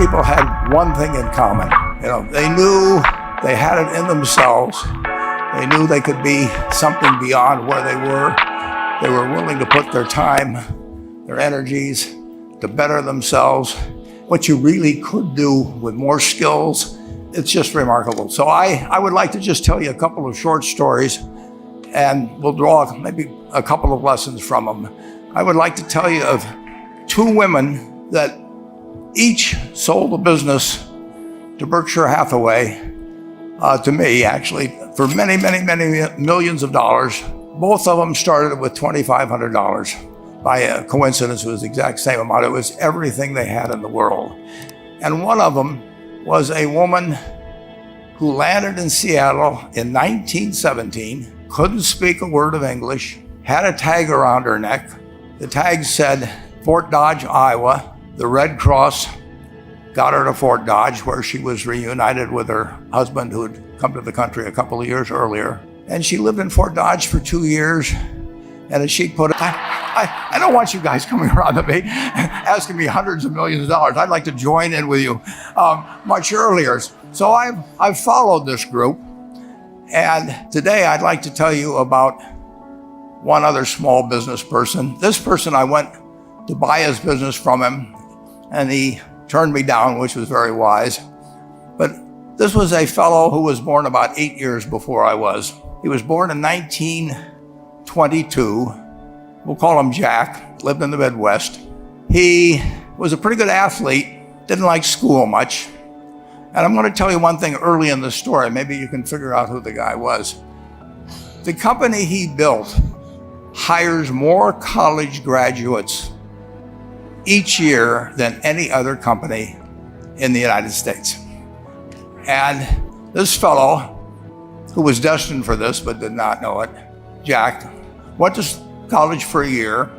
people had one thing in common. They knew they had it in themselves. They knew they could be something beyond where they were. They were willing to put their time, their energies to better themselves. What you really could do with more skills, it's just remarkable. So I would like to just tell you a couple of short stories, and we'll draw maybe a couple of lessons from them. I would like to tell you of two women that each sold a business to Berkshire Hathaway, to me actually, for many, many, many millions of dollars. Both of them started with $2,500. By a coincidence, it was the exact same amount. It was everything they had in the world. And one of them was a woman who landed in Seattle in 1917, couldn't speak a word of English, had a tag around her neck. The tag said Fort Dodge, Iowa. The Red Cross got her to Fort Dodge, where she was reunited with her husband who had come to the country a couple of years earlier. And she lived in Fort Dodge for 2 years. And as she put it, I don't want you guys coming around to me asking me hundreds of millions of dollars. I'd like to join in with you much earlier. So I've followed this group. And today I'd like to tell you about one other small business person. This person, I went to buy his business from him, and he turned me down, which was very wise. But this was a fellow who was born about 8 years before I was. He was born in 1922. We'll call him Jack, lived in the Midwest. He was a pretty good athlete, didn't like school much. And I'm going to tell you one thing early in the story. Maybe you can figure out who the guy was. The company he built hires more college graduates each year than any other company in the United States. And this fellow, who was destined for this but did not know it, Jack, went to college for a year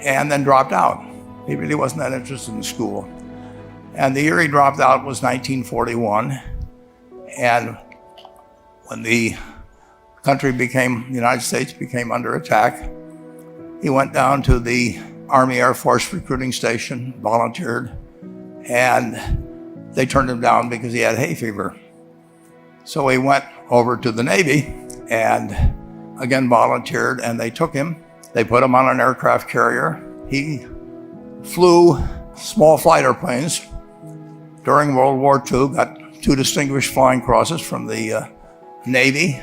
and then dropped out. He really wasn't that interested in school. And the year he dropped out was 1941. And when the United States became under attack, he went down to the Army Air Force recruiting station, volunteered, and they turned him down because he had hay fever. So he went over to the Navy and again volunteered, and they took him. They put him on an aircraft carrier. He flew small flight airplanes during World War II, got 2 distinguished flying crosses from the Navy,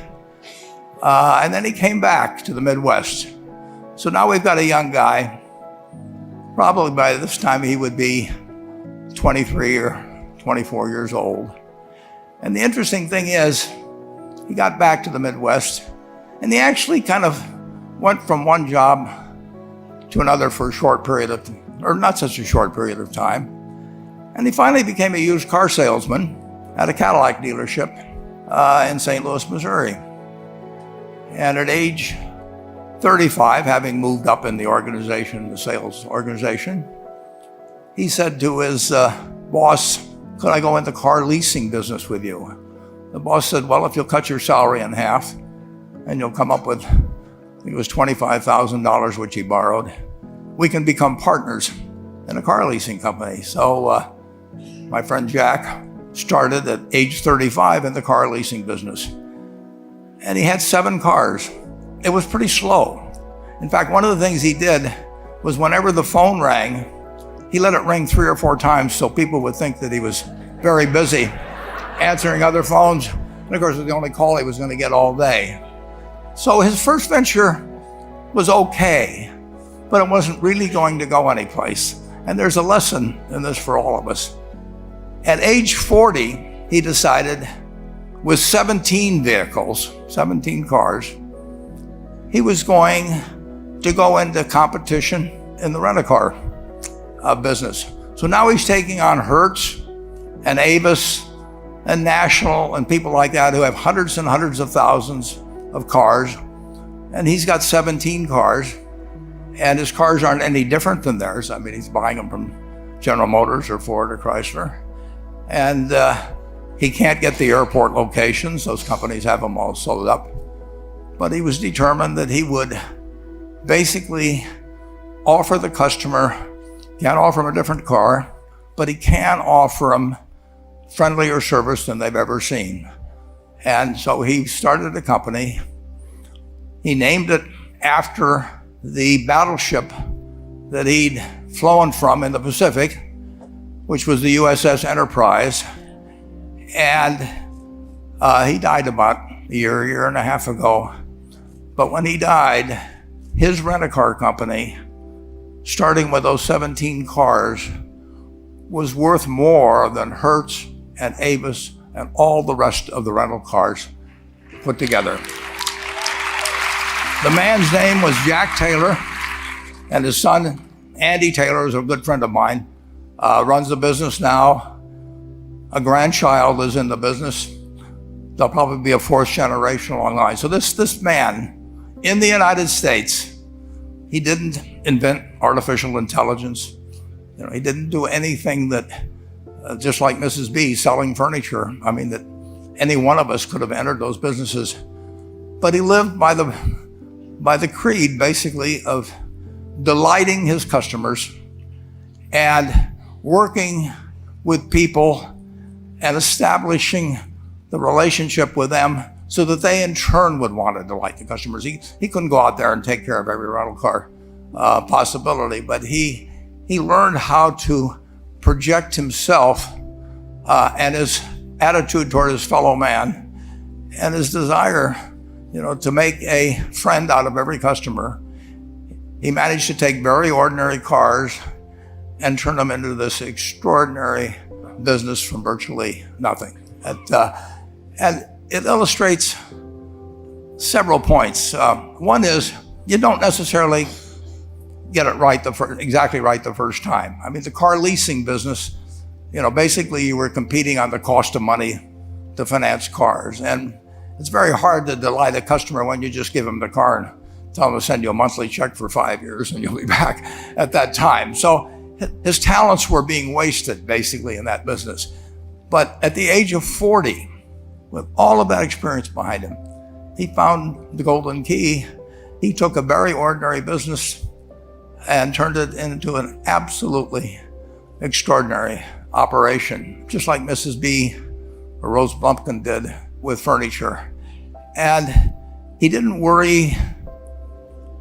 and then he came back to the Midwest. So now we've got a young guy. Probably by this time he would be 23 or 24 years old. And the interesting thing is, he got back to the Midwest, and he actually kind of went from one job to another for a short period of, or not such a short period of time. And he finally became a used car salesman at a Cadillac dealership in St. Louis, Missouri. And at age 35, having moved up in the organization, the sales organization, he said to his boss, "Could I go into car leasing business with you?" The boss said, "Well, if you'll cut your salary in half and you'll come up with, I think it was $25,000, which he borrowed, we can become partners in a car leasing company." So my friend Jack started at age 35 in the car leasing business. And he had 7 cars. It was pretty slow. In fact, one of the things he did was whenever the phone rang, he let it ring 3 or 4 times so people would think that he was very busy answering other phones. And of course, it was the only call he was going to get all day. So his first venture was okay, but it wasn't really going to go anyplace. And there's a lesson in this for all of us. At age 40, he decided, with 17 vehicles, 17 cars, he was going to go into competition in the rent-a-car business. So now he's taking on Hertz and Avis and National and people like that who have hundreds and hundreds of thousands of cars. And he's got 17 cars, and his cars aren't any different than theirs. I mean, he's buying them from General Motors or Ford or Chrysler. And he can't get the airport locations. Those companies have them all sold up. But he was determined that he would basically offer the customer, can't offer him a different car, but he can offer them friendlier service than they've ever seen. And so he started a company. He named it after the battleship that he'd flown from in the Pacific, which was the USS Enterprise. And he died about a year and a half ago. But when he died, his rent-a-car company, starting with those 17 cars, was worth more than Hertz and Avis and all the rest of the rental cars put together. The man's name was Jack Taylor, and his son, Andy Taylor, is a good friend of mine, runs the business now. A grandchild is in the business. There'll probably be a fourth generation along the line. So this man in the United States, he didn't invent artificial intelligence. He didn't do anything that, just like Mrs. B selling furniture, that any one of us could have entered those businesses. But he lived by the creed, basically, of delighting his customers and working with people and establishing the relationship with them so that they in turn would want to delight the customers. He couldn't go out there and take care of every rental car possibility, but he learned how to project himself and his attitude toward his fellow man and his desire, to make a friend out of every customer. He managed to take very ordinary cars and turn them into this extraordinary business from virtually nothing. And it illustrates several points. One is, you don't necessarily get it right exactly right the first time. The car leasing business, basically you were competing on the cost of money to finance cars. And it's very hard to delight a customer when you just give them the car and tell them to send you a monthly check for 5 years and you'll be back at that time. So his talents were being wasted basically in that business. But at the age of 40, with all of that experience behind him, he found the golden key. He took a very ordinary business and turned it into an absolutely extraordinary operation, just like Mrs. B or Rose Blumpkin did with furniture. And he didn't worry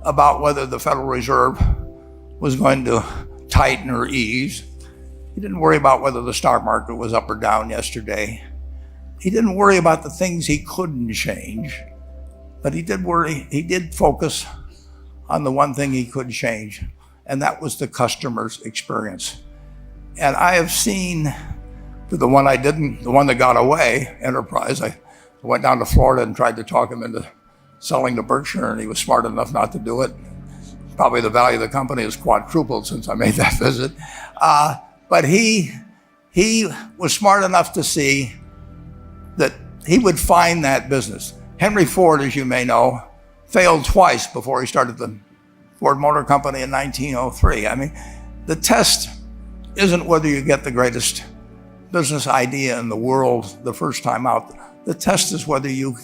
about whether the Federal Reserve was going to tighten or ease. He didn't worry about whether the stock market was up or down yesterday. He didn't worry about the things he couldn't change, but he did focus on the one thing he could change, and that was the customer's experience. And I have seen the one that got away, Enterprise. I went down to Florida and tried to talk him into selling to Berkshire, and he was smart enough not to do it. Probably the value of the company has quadrupled since I made that visit. But he was smart enough to see that he would find that business. Henry Ford, as you may know, failed twice before he started the Ford Motor Company in 1903. The test isn't whether you get the greatest business idea in the world the first time out. The test is whether you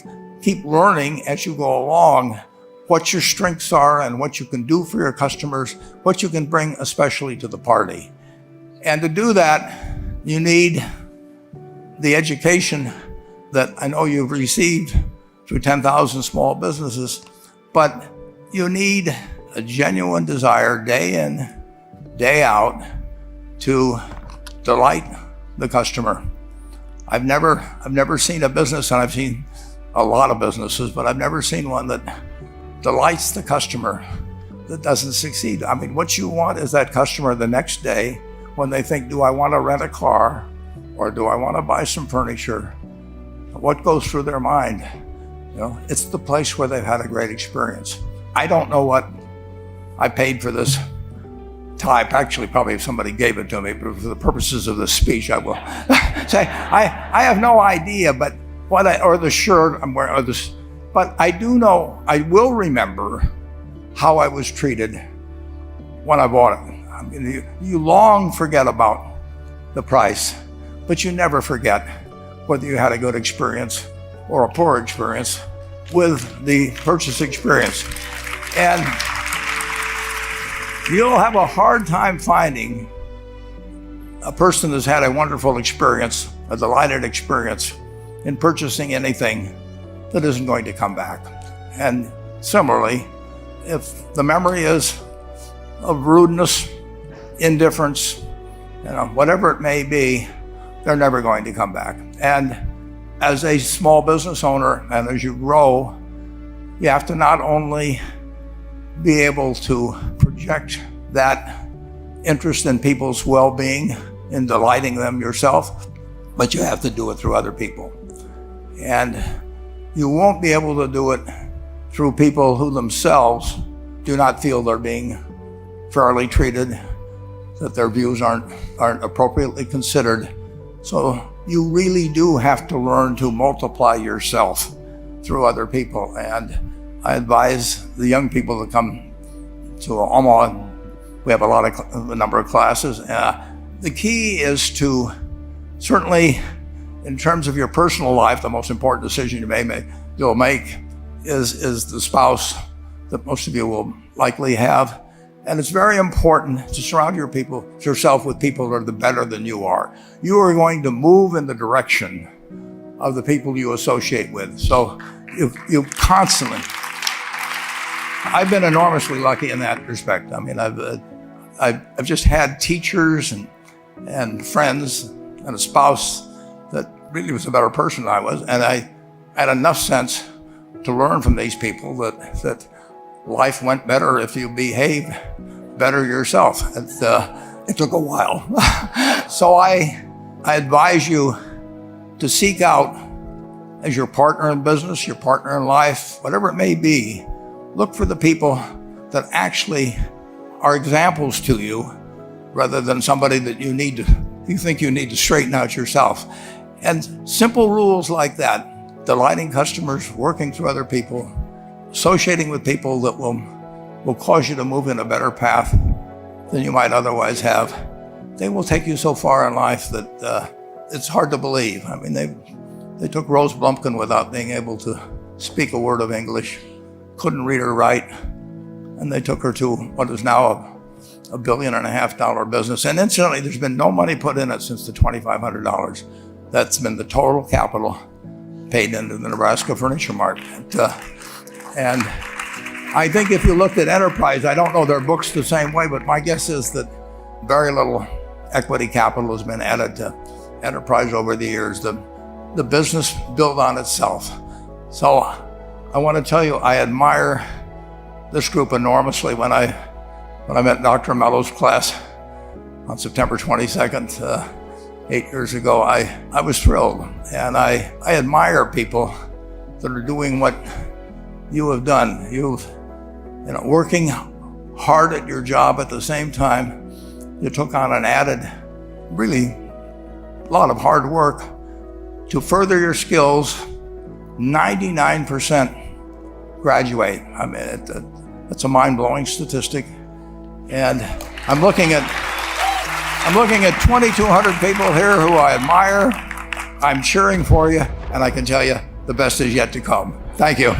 keep learning as you go along what your strengths are and what you can do for your customers, what you can bring especially to the party. And to do that, you need the education that I know you've received through 10,000 small businesses, but you need a genuine desire day in, day out to delight the customer. I've never seen a business, and I've seen a lot of businesses, but I've never seen one that delights the customer that doesn't succeed. What you want is that customer the next day when they think, do I want to rent a car or do I want to buy some furniture? What goes through their mind? It's the place where they've had a great experience. I don't know what I paid for this type. Actually, probably if somebody gave it to me, but for the purposes of this speech, I will say I have no idea. But or the shirt I'm wearing, but I do know. I will remember how I was treated when I bought it. You long forget about the price, but you never forget whether you had a good experience or a poor experience with the purchase experience. And you'll have a hard time finding a person has had a wonderful experience, a delighted experience in purchasing anything that isn't going to come back. And similarly, if the memory is of rudeness, indifference, whatever it may be, they're never going to come back. And as a small business owner, and as you grow, you have to not only be able to project that interest in people's well-being, in delighting them yourself, but you have to do it through other people. And you won't be able to do it through people who themselves do not feel they're being fairly treated, that their views aren't appropriately considered. So you really do have to learn to multiply yourself through other people. And I advise the young people to come to Omaha. We have a number of classes. The key is to, certainly in terms of your personal life, the most important decision you'll make is the spouse that most of you will likely have. And it's very important to surround yourself with people that are better than you are. You are going to move in the direction of the people you associate with. So you constantly, I've been enormously lucky in that respect. I mean, I've just had teachers and friends and a spouse that really was a better person than I was. And I had enough sense to learn from these people that life went better if you behave better yourself. It took a while. So I advise you to seek out, as your partner in business, your partner in life, whatever it may be, look for the people that actually are examples to you rather than somebody that you think you need to straighten out yourself. And simple rules like that, delighting customers, working through other people, associating with people that will cause you to move in a better path than you might otherwise have, they will take you so far in life that it's hard to believe. I mean, they took Rose Blumpkin without being able to speak a word of English, couldn't read or write, and they took her to what is now $1.5 billion business. And incidentally, there's been no money put in it since the $2,500. That's been the total capital paid into the Nebraska Furniture Mart. And I think if you looked at Enterprise, I don't know their books the same way, but my guess is that very little equity capital has been added to Enterprise over the years. The business built on itself. So I want to tell you, I admire this group enormously. When I met Dr. Mello's class on September 22nd, 8 years ago, I was thrilled. And I admire people that are doing what you have done. Working hard at your job at the same time, you took on an added, really, lot of hard work to further your skills. 99% graduate. I mean, it's a mind-blowing statistic. And I'm looking at 2,200 people here who I admire. I'm cheering for you, and I can tell you the best is yet to come. Thank you.